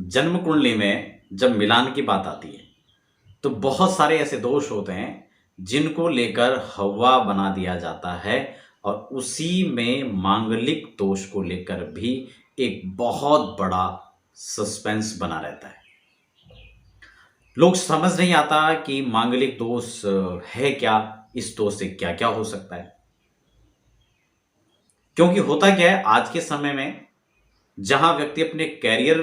जन्म कुंडली में जब मिलान की बात आती है तो बहुत सारे ऐसे दोष होते हैं जिनको लेकर हवा बना दिया जाता है और उसी में मांगलिक दोष को लेकर भी एक बहुत बड़ा सस्पेंस बना रहता है। लोग समझ नहीं आता कि मांगलिक दोष है क्या, इस दोष से क्या क्या हो सकता है। क्योंकि होता क्या है, आज के समय में जहां व्यक्ति अपने कैरियर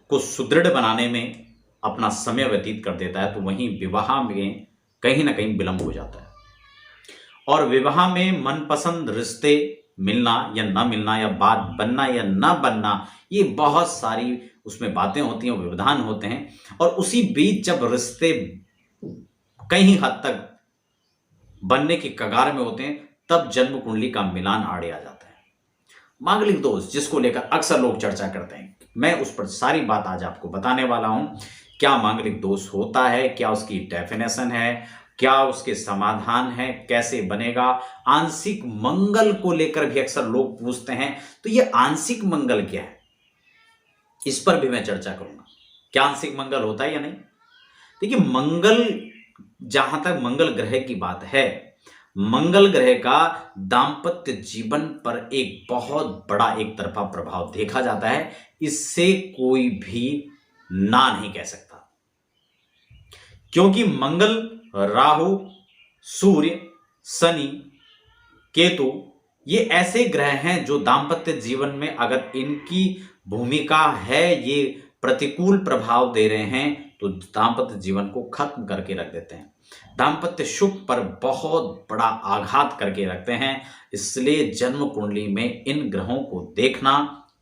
को सुदृढ़ बनाने में अपना समय व्यतीत कर देता है तो वहीं विवाह में कहीं ना कहीं विलंब हो जाता है। और विवाह में मनपसंद रिश्ते मिलना या न मिलना, या बात बनना या न बनना, ये बहुत सारी उसमें बातें होती हैं, व्यवधान होते हैं। और उसी बीच जब रिश्ते कहीं हद तक बनने की कगार में होते हैं तब जन्म कुंडली का मिलान आड़े आ जाता है। मांगलिक दोष जिसको लेकर अक्सर लोग चर्चा करते हैं, मैं उस पर सारी बात आज आपको बताने वाला हूं। क्या मांगलिक दोष होता है, क्या उसकी डेफिनेशन है, क्या उसके समाधान है, कैसे बनेगा। आंशिक मंगल को लेकर भी अक्सर लोग पूछते हैं, तो ये आंशिक मंगल क्या है, इस पर भी मैं चर्चा करूंगा। क्या आंशिक मंगल होता है या नहीं। देखिए, मंगल, जहां तक मंगल ग्रह की बात है, मंगल ग्रह का दांपत्य जीवन पर एक बहुत बड़ा एक तरफा प्रभाव देखा जाता है। इससे कोई भी ना नहीं कह सकता, क्योंकि मंगल, राहु, सूर्य, शनि, केतु, ये ऐसे ग्रह हैं जो दांपत्य जीवन में अगर इनकी भूमिका है, ये प्रतिकूल प्रभाव दे रहे हैं तो दांपत्य जीवन को खत्म करके रख देते हैं, दांपत्य सुख पर बहुत बड़ा आघात करके रखते हैं। इसलिए जन्म कुंडली में इन ग्रहों को देखना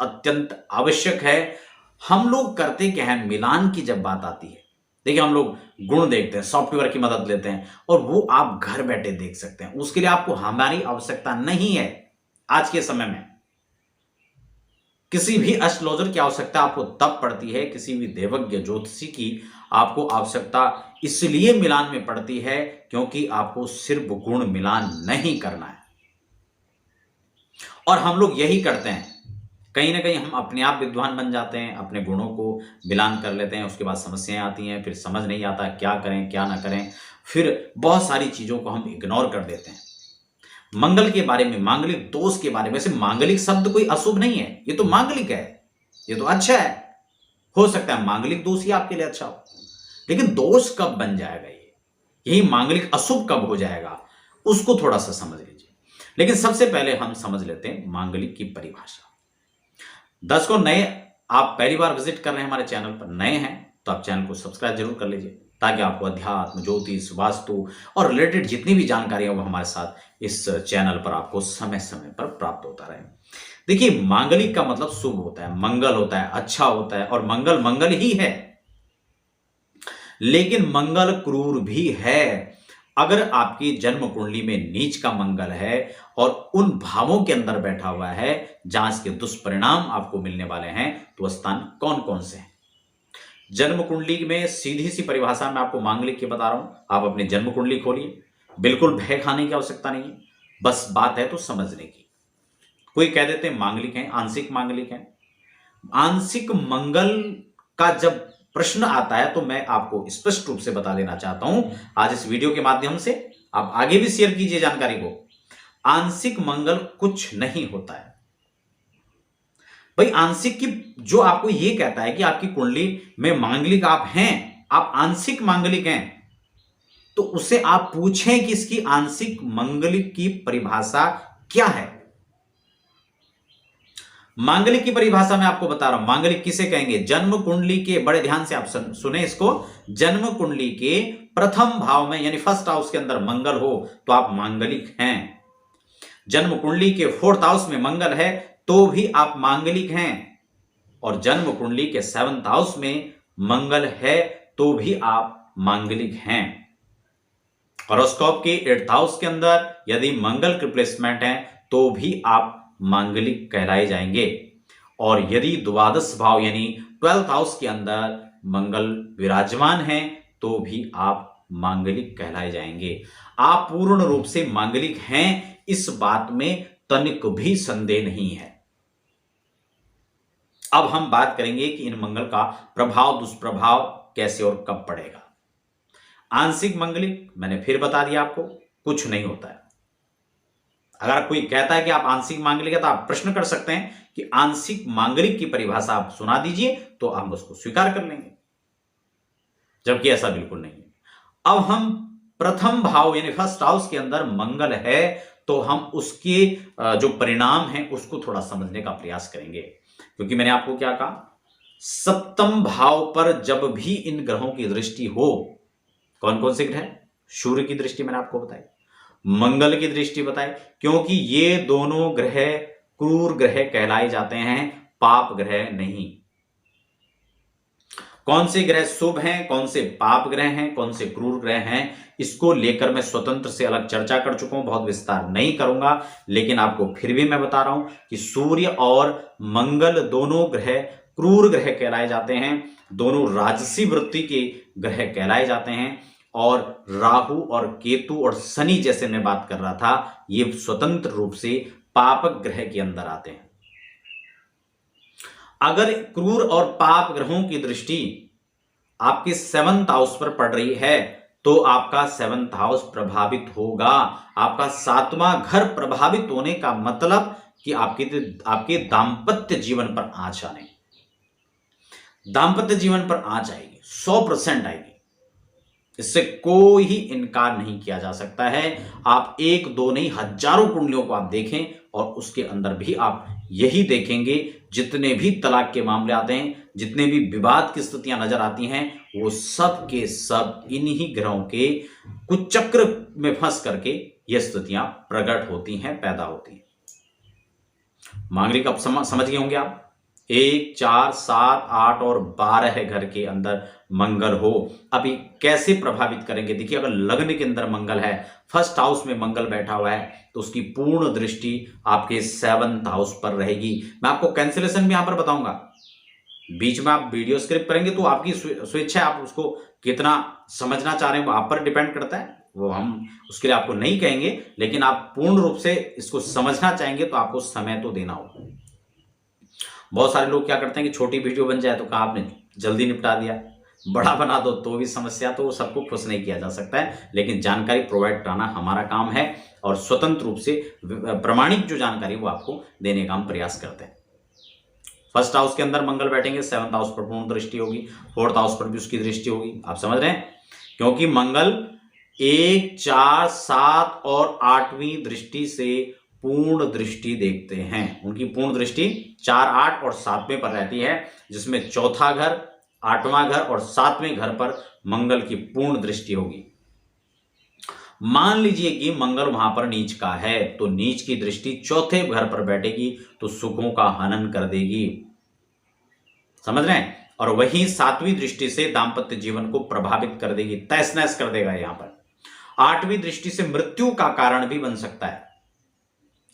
अत्यंत आवश्यक है। हम लोग करते क्या है, मिलान की जब बात आती है, देखिए हम लोग गुण देखते हैं, सॉफ्टवेयर की मदद लेते हैं और वो आप घर बैठे देख सकते हैं। उसके लिए आपको हमारी आवश्यकता नहीं है। आज के समय में किसी भी एस्ट्रोलॉजर की आवश्यकता आपको तब पड़ती है, किसी भी देवज्ञ ज्योतिषी की आपको आवश्यकता इसलिए मिलान में पड़ती है क्योंकि आपको सिर्फ गुण मिलान नहीं करना है। और हम लोग यही करते हैं, कहीं ना कहीं हम अपने आप विद्वान बन जाते हैं, अपने गुणों को मिलान कर लेते हैं, उसके बाद समस्याएं आती हैं, फिर समझ नहीं आता क्या करें क्या ना करें, फिर बहुत सारी चीजों को हम इग्नोर कर देते हैं। मंगल के बारे में, मांगलिक दोष के बारे में, वैसे मांगलिक शब्द कोई अशुभ नहीं है, ये तो मांगलिक है, ये तो अच्छा है। हो सकता है मांगलिक दोष ही आपके लिए अच्छा हो, लेकिन दोष कब बन जाएगा, यही मांगलिक अशुभ कब हो जाएगा, उसको थोड़ा सा समझ लीजिए। लेकिन सबसे पहले हम समझ लेते हैं मांगलिक की परिभाषा। दर्शकों, नए आप पहली बार विजिट कर रहे हैं हमारे चैनल पर, नए हैं तो आप चैनल को सब्सक्राइब जरूर कर लीजिए ताकि आपको अध्यात्म, ज्योतिष, वास्तु और रिलेटेड जितनी भी जानकारी है वो हमारे साथ इस चैनल पर आपको समय समय पर प्राप्त होता रहे। देखिए, मांगलिक का मतलब शुभ होता है, मंगल होता है, अच्छा होता है, और मंगल मंगल ही है। लेकिन मंगल क्रूर भी है। अगर आपकी जन्म कुंडली में नीच का मंगल है और उन भावों के अंदर बैठा हुआ है जहां इसके दुष्परिणाम आपको मिलने वाले हैं, तो स्थान कौन कौन से हैं। जन्म कुंडली में सीधी सी परिभाषा में आपको मांगलिक की बता रहा हूं। आप अपनी जन्म कुंडली खोलिए, बिल्कुल भय खाने की आवश्यकता नहीं है, बस बात है तो समझने की। कोई कह देते हैं मांगलिक है, आंशिक मांगलिक है। आंशिक मंगल का जब प्रश्न आता है तो मैं आपको स्पष्ट रूप से बता देना चाहता हूं आज इस वीडियो के माध्यम से, आप आगे भी शेयर कीजिए जानकारी को। आंशिक मंगल कुछ नहीं होता है भाई। आंशिक की जो आपको यह कहता है कि आपकी कुंडली में मांगलिक आप हैं, आप आंशिक मांगलिक हैं, तो उससे आप पूछें कि इसकी आंशिक मांगलिक की परिभाषा क्या है। मांगलिक की परिभाषा मैं आपको बता रहा हूं, मांगलिक किसे कहेंगे। जन्म कुंडली के, बड़े ध्यान से आप सुने इसको, जन्म कुंडली के प्रथम भाव में यानी फर्स्ट हाउस के अंदर मंगल हो तो आप मांगलिक हैं। जन्म कुंडली के फोर्थ हाउस में मंगल है तो भी आप मांगलिक हैं, और जन्म कुंडली के सेवंथ हाउस में मंगल है तो भी आप मांगलिक हैं। हॉरोस्कोप के एट्थ हाउस के अंदर यदि मंगल की प्लेसमेंट है तो भी आप मांगलिक कहलाए जाएंगे, और यदि द्वादश भाव यानी 12th हाउस के अंदर मंगल विराजमान है तो भी आप मांगलिक कहलाए जाएंगे। आप पूर्ण रूप से मांगलिक हैं, इस बात में तनिक भी संदेह नहीं है। अब हम बात करेंगे कि इन मंगल का प्रभाव दुष्प्रभाव कैसे और कब पड़ेगा। आंशिक मंगलिक मैंने फिर बता दिया आपको, कुछ नहीं होता है। अगर कोई कहता है कि आप आंशिक मांगलिक है तो आप प्रश्न कर सकते हैं कि आंशिक मांगलिक की परिभाषा आप सुना दीजिए, तो हम उसको स्वीकार कर लेंगे, जबकि ऐसा बिल्कुल नहीं है। अब हम प्रथम भाव यानी फर्स्ट हाउस के अंदर मंगल है, तो हम उसके जो परिणाम है उसको थोड़ा समझने का प्रयास करेंगे। क्योंकि मैंने आपको क्या कहा, सप्तम भाव पर जब भी इन ग्रहों की दृष्टि हो, कौन कौन से ग्रह, सूर्य की दृष्टि मैंने आपको बताई, मंगल की दृष्टि बताई, क्योंकि ये दोनों ग्रह क्रूर ग्रह कहलाए जाते हैं, पाप ग्रह नहीं। कौन से ग्रह शुभ हैं, कौन से पाप ग्रह हैं, कौन से क्रूर ग्रह हैं, इसको लेकर मैं स्वतंत्र से अलग चर्चा कर चुका हूं, बहुत विस्तार नहीं करूंगा। लेकिन आपको फिर भी मैं बता रहा हूं कि सूर्य और मंगल दोनों ग्रह क्रूर ग्रह कहलाए जाते हैं, दोनों राजसी वृत्ति के ग्रह कहलाए जाते हैं। और राहु और केतु और शनि जैसे मैं बात कर रहा था, ये स्वतंत्र रूप से पापक ग्रह के अंदर आते हैं। अगर क्रूर और पाप ग्रहों की दृष्टि आपके 7th हाउस पर पड़ रही है, तो आपका 7th हाउस प्रभावित होगा। आपका 7वां घर प्रभावित होने का मतलब कि आपके दाम्पत्य जीवन पर आंच आने, दाम्पत्य जीवन पर आंच आएगी, 100% आएगी, इससे कोई ही इनकार नहीं किया जा सकता है। आप एक दो नहीं हजारों कुंडलियों को आप देखें और उसके अंदर भी आप यही देखेंगे, जितने भी तलाक के मामले आते हैं, जितने भी विवाद की स्थितियां नजर आती हैं, वो सब के सब इन्हीं ग्रहों के कुछ चक्र में फंस करके ये स्थितियां प्रकट होती हैं, पैदा होती हैं। मांगलिक अब समझ गए होंगे आप। 1, 4, 7, 8 और 12 घर के अंदर मंगल हो, अभी कैसे प्रभावित करेंगे। देखिए, अगर लग्न के अंदर मंगल है, फर्स्ट हाउस में मंगल बैठा हुआ है, तो उसकी पूर्ण दृष्टि आपके 7th हाउस पर रहेगी। मैं आपको कैंसिलेशन भी यहां पर बताऊंगा, बीच में आप वीडियो स्क्रिप्ट करेंगे तो आपकी स्वेच्छा है, आप उसको कितना समझना चाह रहे हैं वो आप पर डिपेंड करता है, वो हम उसके लिए आपको नहीं कहेंगे। लेकिन आप पूर्ण रूप से इसको समझना चाहेंगे तो आपको समय तो देना होगा। बहुत सारे लोग क्या करते हैं कि छोटी वीडियो बन जाए तो कहा आपने जल्दी निपटा दिया, बड़ा बना दो तो भी समस्या, तो सबको खुश नहीं किया जा सकता है। लेकिन जानकारी प्रोवाइड कराना हमारा काम है और स्वतंत्र रूप से प्रमाणिक जो जानकारी वो आपको देने का हम प्रयास करते हैं। फर्स्ट हाउस के अंदर मंगल बैठेंगे, 7th हाउस पर पूर्ण दृष्टि होगी, 4th हाउस पर भी उसकी दृष्टि होगी। आप समझ रहे हैं, क्योंकि मंगल 1, 4, 7 और 8वीं दृष्टि से पूर्ण दृष्टि देखते हैं। उनकी पूर्ण दृष्टि 4, 8 और 7वें पर रहती है, जिसमें चौथा घर, 8वां घर और 7वें घर पर मंगल की पूर्ण दृष्टि होगी। मान लीजिए कि मंगल वहां पर नीच का है, तो नीच की दृष्टि चौथे घर पर बैठेगी तो सुखों का हनन कर देगी, समझ रहे हैं। और वहीं 7वीं दृष्टि से दाम्पत्य जीवन को प्रभावित कर देगी, तहस नहस कर देगा। यहां पर 8वीं दृष्टि से मृत्यु का कारण भी बन सकता है।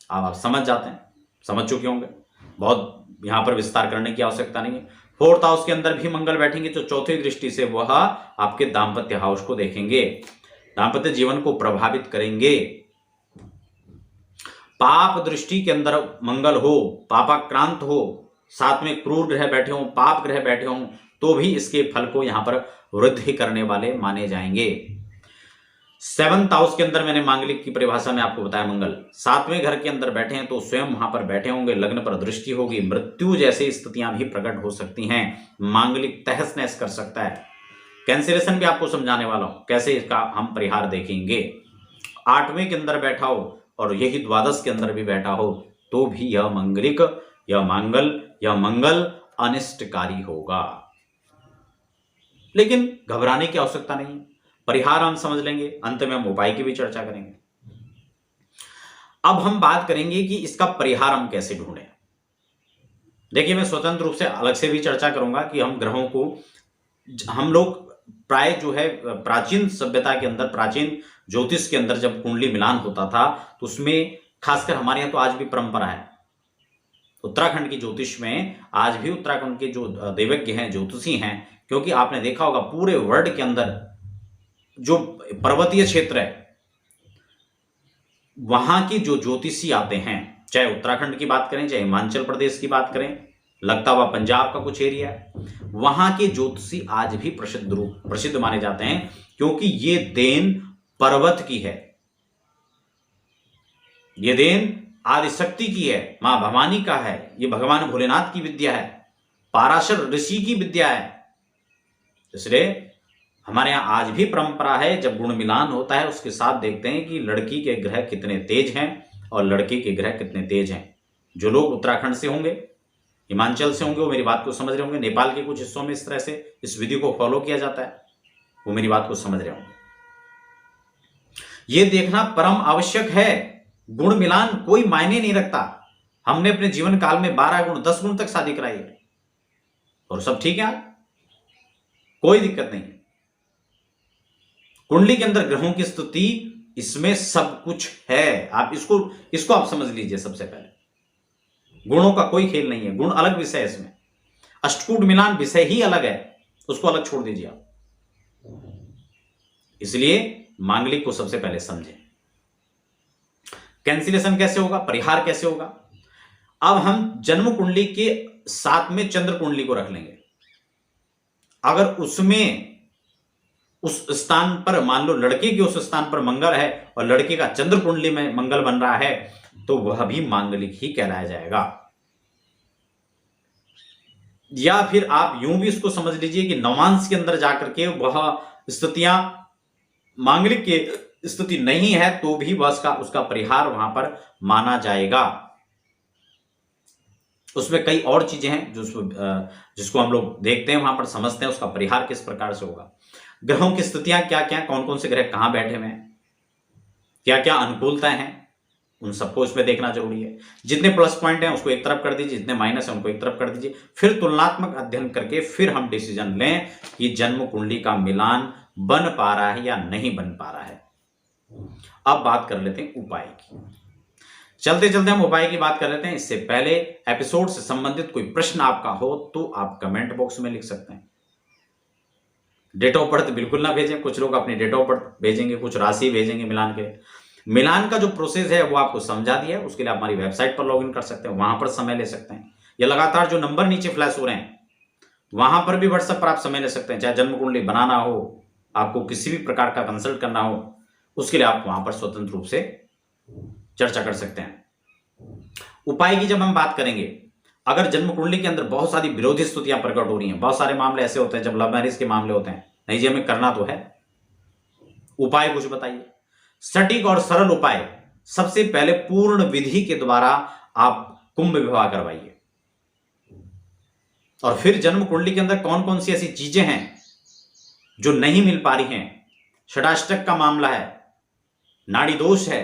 अब आप समझ जाते हैं, समझ चुके होंगे, बहुत यहां पर विस्तार करने की आवश्यकता नहीं है। 4th हाउस के अंदर भी मंगल बैठेंगे तो चौथी दृष्टि से वह आपके दाम्पत्य हाउस को देखेंगे, दाम्पत्य जीवन को प्रभावित करेंगे। पाप दृष्टि के अंदर मंगल हो, पापाक्रांत हो, साथ में क्रूर ग्रह बैठे हों, पाप ग्रह बैठे हों, तो भी इसके फल को यहां पर वृद्धि करने वाले माने जाएंगे। 7th हाउस के अंदर मैंने मांगलिक की परिभाषा में आपको बताया, मंगल 7वें घर के अंदर बैठे हैं तो स्वयं वहां पर बैठे होंगे, लग्न पर दृष्टि होगी, मृत्यु जैसी स्थितियां भी प्रकट हो सकती हैं। मांगलिक तहस नहस कर सकता है। कैंसिलेशन भी आपको समझाने वाला हूं, कैसे इसका हम परिहार देखेंगे। 8वें के अंदर बैठा हो और यही द्वादश के अंदर भी बैठा हो, तो भी यह मंगलिक, यह मंगल अनिष्टकारी होगा। लेकिन घबराने की आवश्यकता नहीं है, परिहार हम समझ लेंगे, अंत में हम उपाय की भी चर्चा करेंगे। अब हम बात करेंगे कि इसका परिहार हम कैसे ढूंढें। देखिए, मैं स्वतंत्र रूप से अलग से भी चर्चा करूंगा कि हम ग्रहों को, हम लोग प्राय जो है प्राचीन सभ्यता के अंदर, प्राचीन ज्योतिष के अंदर जब कुंडली मिलान होता था तो उसमें खासकर हमारे यहाँ तो आज भी परंपरा है, उत्तराखंड की ज्योतिष में आज भी उत्तराखंड के जो देवज्ञ हैं, ज्योतिषी हैं, क्योंकि आपने देखा होगा पूरे वर्ल्ड के अंदर जो पर्वतीय क्षेत्र है वहां की जो ज्योतिषी आते हैं, चाहे उत्तराखंड की बात करें, चाहे हिमाचल प्रदेश की बात करें, लगता हुआ पंजाब का कुछ एरिया है। वहां के ज्योतिषी आज भी प्रसिद्ध माने जाते हैं, क्योंकि ये देन पर्वत की है, ये देन आदिशक्ति की है, मां भवानी का है, ये भगवान भोलेनाथ की विद्या है, पाराशर ऋषि की विद्या है। इसलिए हमारे यहां आज भी परंपरा है, जब गुण मिलान होता है उसके साथ देखते हैं कि लड़की के ग्रह कितने तेज हैं और लड़के के ग्रह कितने तेज हैं। जो लोग उत्तराखंड से होंगे, हिमाचल से होंगे, वो मेरी बात को समझ रहे होंगे। नेपाल के कुछ हिस्सों में इस तरह से इस विधि को फॉलो किया जाता है, वो मेरी बात को समझ रहे होंगे। ये देखना परम आवश्यक है। गुण मिलान कोई मायने नहीं रखता। हमने अपने जीवन काल में 12 गुण 10 गुण तक शादी कराई है और सब ठीक है, कोई दिक्कत नहीं है। कुंडली के अंदर ग्रहों की स्थिति, इसमें सब कुछ है। आप इसको आप समझ लीजिए। सबसे पहले गुणों का कोई खेल नहीं है, गुण अलग विषय है। इसमें अष्टकूट मिलान विषय ही अलग है, उसको अलग छोड़ दीजिए आप। इसलिए मांगलिक को सबसे पहले समझें। कैंसिलेशन कैसे होगा, परिहार कैसे होगा। अब हम जन्म कुंडली के साथ में चंद्र कुंडली को रख लेंगे। अगर उसमें उस स्थान पर मान लो लड़के के उस स्थान पर मंगल है और लड़के का चंद्र कुंडली में मंगल बन रहा है, तो वह भी मांगलिक ही कहलाया जाएगा। या फिर आप यूं भी इसको समझ लीजिए कि नवांश के अंदर जाकर के वह स्थितियां मांगलिक की स्थिति नहीं है, तो भी वह उसका परिहार वहां पर माना जाएगा। उसमें कई और चीजें हैं जिसको हम लोग देखते हैं, वहां पर समझते हैं उसका परिहार किस प्रकार से होगा। ग्रहों की स्थितियां क्या क्या, कौन कौन से ग्रह कहां बैठे हुए हैं, क्या क्या अनुकूलताएं हैं, उन सबको इसमें देखना जरूरी है। जितने प्लस पॉइंट हैं उसको एक तरफ कर दीजिए, जितने माइनस है उनको एक तरफ कर दीजिए। फिर तुलनात्मक अध्ययन करके फिर हम डिसीजन लें कि जन्म कुंडली का मिलान बन पा रहा है या नहीं बन पा रहा है। अब बात कर लेते हैं उपाय की। चलते चलते हम उपाय की बात कर लेते हैं। इससे पहले एपिसोड से संबंधित कोई प्रश्न आपका हो तो आप कमेंट बॉक्स में लिख सकते हैं। डेट ऑफ बर्थ बिल्कुल ना भेजें। कुछ लोग अपनी डेट ऑफ बर्थ भेजेंगे, कुछ राशि भेजेंगे मिलान के। मिलान का जो प्रोसेस है वो आपको समझा दिया है, उसके लिए आप हमारी वेबसाइट पर लॉगिन कर सकते हैं, वहां पर समय ले सकते हैं। या लगातार जो नंबर नीचे फ्लैश हो रहे हैं वहां पर भी व्हाट्सएप पर आप समय ले सकते हैं। चाहे जन्म कुंडली बनाना हो, आपको किसी भी प्रकार का कंसल्ट करना हो, उसके लिए आप वहां पर स्वतंत्र रूप से चर्चा कर सकते हैं। उपाय की जब हम बात करेंगे, अगर जन्म कुंडली के अंदर बहुत सारी विरोधी स्थितियां प्रकट हो रही हैं, बहुत सारे मामले ऐसे होते हैं जब लव मैरिज के मामले होते हैं, नहीं जी हमें करना तो है, उपाय कुछ बताइए। सटीक और सरल उपाय, सबसे पहले पूर्ण विधि के द्वारा आप कुंभ विवाह करवाइए। और फिर जन्म कुंडली के अंदर कौन कौन सी ऐसी चीजें हैं जो नहीं मिल पा रही हैं, षडाष्टक का मामला है, नाड़ी दोष है,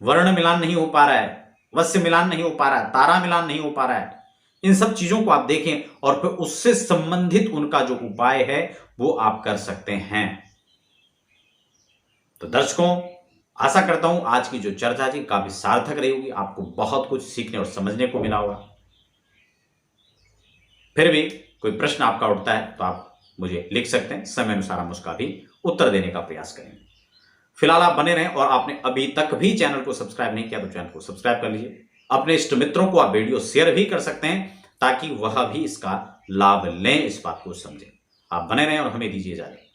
वर्ण मिलान नहीं हो पा रहा है, वस्य मिलान नहीं हो पा रहा है, तारा मिलान नहीं हो पा रहा है, इन सब चीजों को आप देखें और फिर उससे संबंधित उनका जो उपाय है वो आप कर सकते हैं। तो दर्शकों, आशा करता हूं आज की जो चर्चा थी काफी सार्थक रही होगी, आपको बहुत कुछ सीखने और समझने को मिला होगा। फिर भी कोई प्रश्न आपका उठता है तो आप मुझे लिख सकते हैं, समय अनुसार हम उसका भी उत्तर देने का प्रयास करेंगे। फिलहाल आप बने रहें और आपने अभी तक भी चैनल को सब्सक्राइब नहीं किया तो चैनल को सब्सक्राइब कर लीजिए। अपने इष्ट मित्रों को आप वीडियो शेयर भी कर सकते हैं ताकि वह भी इसका लाभ लें, इस बात को समझें। आप बने रहें और हमें दीजिए इजाजत।